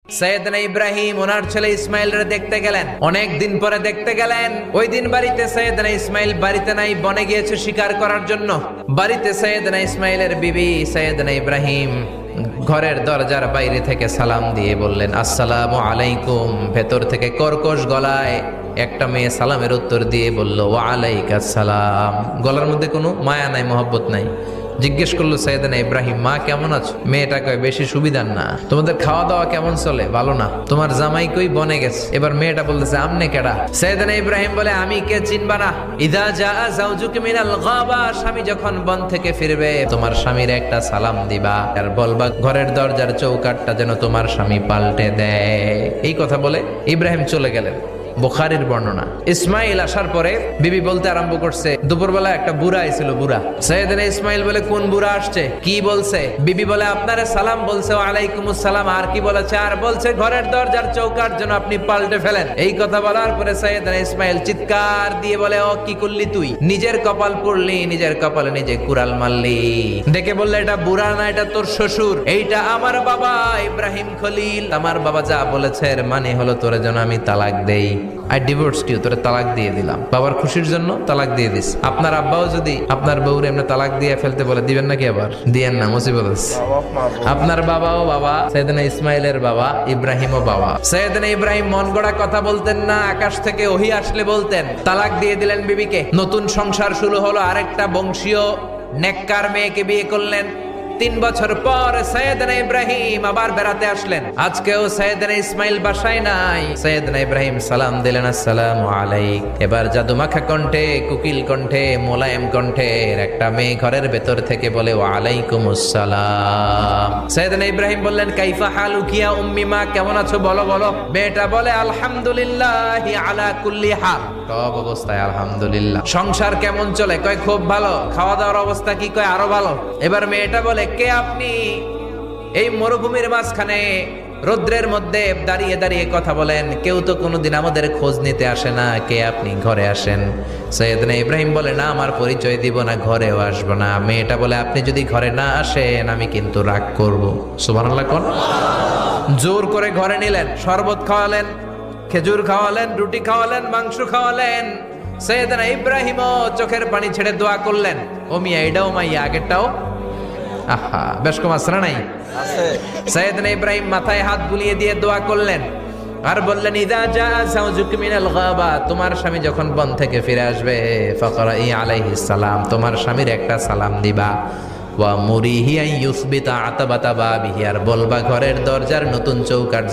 সৈয়দনা ইব্রাহিম ওনার ছেলে ইসমাইলরে দেখতে গেলেন, অনেক দিন পরে দেখতে গেলেন। ওই দিন বাড়িতে সৈয়দনা ইসমাইল বাড়িতে নাই, বনে গিয়েছে শিকার করার জন্য। বাড়িতে সৈয়দনা ইসমাইলের বিবি সৈয়দনা ইব্রাহিম ঘরের দরজার বাইরে থেকে সালাম দিয়ে বললেন, আসসালামু আলাইকুম। ভেতর থেকে কর্কশ গলায় একটা মেয়ে সালামের উত্তর দিয়ে বলল, ওয়া আলাইকাস সালাম। গলার মধ্যে কোনো মায়া নাই, মহব্বত নাই। জিজ্ঞেস করলো সৈয়দনা ইব্রাহিম, মা কেমন আছো? মেয়েটা কয়, বেশি সুবিধার না। তোমাদের খাওয়া দাওয়া কেমন চলে? ভালো না। তোমার জামাই কই? বনে গেছে। এবার মেয়েটা বলতেছে, আমনে কেডা? সৈয়দনা ইব্রাহিম বলে, আমি কে চিনবা না? ইদা জা যাওজুকা মিনাল গাবা, স্বামী যখন বন থেকে ফিরবে তোমার স্বামীর একটা সালাম দিবা আর বলবা ঘরের দরজার চৌকাঠটা যেন তোমার স্বামী পাল্টে দেয়। এই কথা বলে ইব্রাহিম চলে গেলেন। বুখারীর বর্ণনা। ইসমাইল আসার পরে বিবি বলতে আরম্ভ করছে, দুপুরবেলা একটা বুড়া আইছিল। বুড়া সৈয়দনা ইসমাইল বলে, কোন বুড়া আসছে? কি বলছে? বিবি বলে, আপনারে সালাম বলছে। ওয়ালাইকুমুস সালাম। আর কি বলেছে? আর বলছে ঘরের দরজার চৌকাঠ যেন আপনি পাল্টে ফেলেন। এই কথা বলার পরে সৈয়দনা ইসমাইল চিৎকার দিয়ে বলে, ও কি করলি তুই? নিজের কপাল পুড়লি, নিজের কপালে নিজে কুড়াল মারলি। দেখে বললে, এটা বুড়া না, এটা তোর শ্বশুর। এইটা আমার বাবা ইব্রাহিম খলিল। আমার বাবা যা বলেছে এর মানে হলো তোরে যেন আমি তালাক দেই। আই ডিভোর্স ইউ, তোরে তালাক দিয়ে দিলাম। বাবার খুশির জন্য তালাক দিয়ে দিস। আপনার আব্বাও যদি আপনার বউরে এমনি তালাক দিয়ে ফেলতে বলে, দিবেন নাকি? আবার দিয়েন না, মুসিবত আছে। আপনার বাবাও বাবা, সৈয়দনা ইসমাইলের বাবা, ইব্রাহিমও বাবা। সৈয়দনা ইব্রাহিম মন গড়া কথা বলতেন না, আকাশ থেকে ওহী আসলে বলতেন। তালাক দিয়ে দিলেন বিবিকে। নতুন সংসার শুরু হলো। আরেকটা বংশীয় নেককার মেয়েকে বিয়ে করলেন। 3 বছর পর সৈয়দনা ইব্রাহিম আবার বেড়াতে আসলেন। আজকেও সৈয়দনা ইসমাইল বাসায় নাই। সৈয়দনা ইব্রাহিম সালাম দিলেন, আসসালামু আলাইক। এবার জাদুমাখা কণ্ঠে, কুকিল কণ্ঠে, মোলায়েম কণ্ঠের একটা মেয়ে ঘরের ভেতর থেকে বলে, ওয়া আলাইকুমুস সালাম। সৈয়দনা ইব্রাহিম বললেন, কাইফা হালুকিয়া উম্মি, মা কেমন আছো? বলো বলো। মেয়েটা বলে, আলহামদুলিল্লাহি আলা কুল্লি হাল, সব অবস্থায় আলহামদুলিল্লাহ। সংসার কেমন চলে? কয় খুব ভালো। খাওয়া দাওয়ার অবস্থা কি? কয় আরো ভালো। এবার মেয়েটা বলে, কে আপনি? এই মরুভূমির মাঝখানে রৌদ্রের মধ্যে দাঁড়িয়ে দাঁড়িয়ে কথা বলেন, কেউ তো কোনোদিন আমাদের খোঁজ নিতে আসে না। কে আপনি? ঘরে আসেন। সৈয়দনা ইব্রাহিম বলে, না, আমার পরিচয় দিব না, ঘরেও আসবো না। মেয়েটা বলে, আপনি যদি ঘরে না আসেন আমি কিন্তু রাগ করব। সুবহানাল্লাহ কোন। জোর করে ঘরে নিলেন, শরবত খাওয়ালেন, খেজুর খাওয়ালেন, রুটি খাওয়ালেন, মাংস খাওয়ালেন। সৈয়দনা ইব্রাহিমও চোখের পানি ছেড়ে দোয়া করলেন, ও মিয়া, এটাও মাইয়া, আগেরটাও। আহা, বেশ কম আসরা নাই। সৈয়দনা ইব্রাহিম মাথায় হাত বুলিয়ে দিয়ে দোয়া করলেন আর বললেন, ইদা জা যাওজুকা মিনাল গাবা, তোমার স্বামী যখন বন থেকে ফিরে আসবে, ফাকরাই আলাইহিস সালাম, তোমার স্বামীর একটা সালাম দিবা। ওয়া মুরিহি আন ইউসবিতা আতাবাতা বাবিহি, আর বলবা ঘরের দরজার নতুন চৌকাঠ